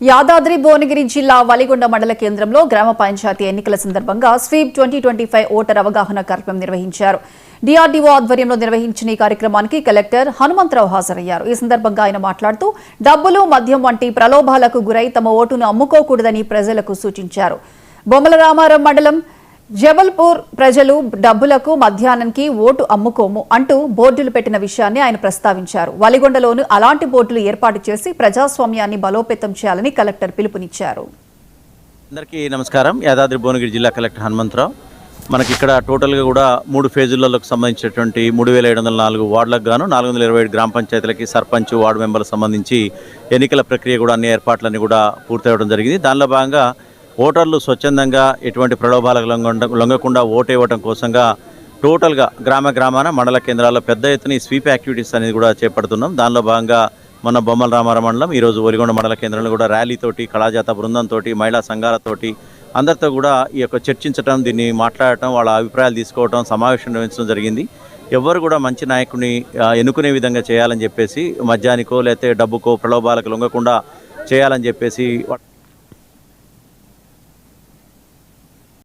యాదాద్రి భువనగిరి జిల్లా వలిగొండ మండల కేంద్రంలో గ్రామ పంచాయతీ ఎన్నికల సందర్భంగా స్వీప్ 2025 ఓటర్ అవగాహన కార్యక్రమం నిర్వహించారు. డిఆర్డీఓ ఆధ్వర్యంలో నిర్వహించిన ఈ కార్యక్రమానికి కలెక్టర్ హనుమంతరావు హాజరయ్యారు. ఈ సందర్భంగా ఆయన మాట్లాడుతూ డబ్బులు, మద్యం వంటి ప్రలోభాలకు గురై తమ ఓటును అమ్ముకోకూడదని ప్రజలకు సూచించారు. బొమ్మల రామారం మండలం జబల్పూర్ ప్రజలు డబ్బులకు, మధ్యాహ్నానికి ఓటు అమ్ముకోము అంటూ బోర్డులు పెట్టిన విషయాన్ని ఆయన ప్రస్తావించారు. వలిగొండలోనూ అలాంటి బోర్డులు ఏర్పాటు చేసి ప్రజాస్వామ్యాన్ని బలోపేతం చేయాలని కలెక్టర్ పిలుపునిచ్చారు. అందరికీ నమస్కారం. యాదాద్రి భువనగిరి జిల్లా కలెక్టర్ హనుమంతరావు. మనకి ఇక్కడ టోటల్గా కూడా 3 ఫేజులకు సంబంధించినటువంటి 3704 వార్డులకు గాను 427 గ్రామ పంచాయతీలకి సర్పంచ్, వార్డు మెంబర్లకు సంబంధించి ఎన్నికల ప్రక్రియ కూడా అన్ని ఏర్పాట్లన్నీ కూడా పూర్తవడం జరిగింది. దానిలో భాగంగా ఓటర్లు స్వచ్ఛందంగా ఎటువంటి ప్రలోభాలకు లొంగకుండా ఓటేయటం కోసంగా టోటల్గా గ్రామాన మండల కేంద్రాల్లో పెద్ద ఎత్తున స్వీప్ యాక్టివిటీస్ అనేది కూడా చేపడుతున్నాం. దానిలో భాగంగా మన బొమ్మల రామారం మండలం ఈరోజు ఒలిగొండ మండల కేంద్రంలో కూడా ర్యాలీతోటి, కళాజాత బృందంతో, మహిళా సంఘాలతోటి అందరితో కూడా ఈ యొక్క చర్చించడం, దీన్ని మాట్లాడటం, వాళ్ళ అభిప్రాయాలు తీసుకోవటం, సమావేశం నిర్వహించడం జరిగింది. ఎవరు కూడా మంచి నాయకుడిని ఎన్నుకునే విధంగా చేయాలని చెప్పేసి, మద్యానికో లేకపోతే డబ్బుకో ప్రలోభాలకు లొంగకుండా చేయాలని చెప్పేసి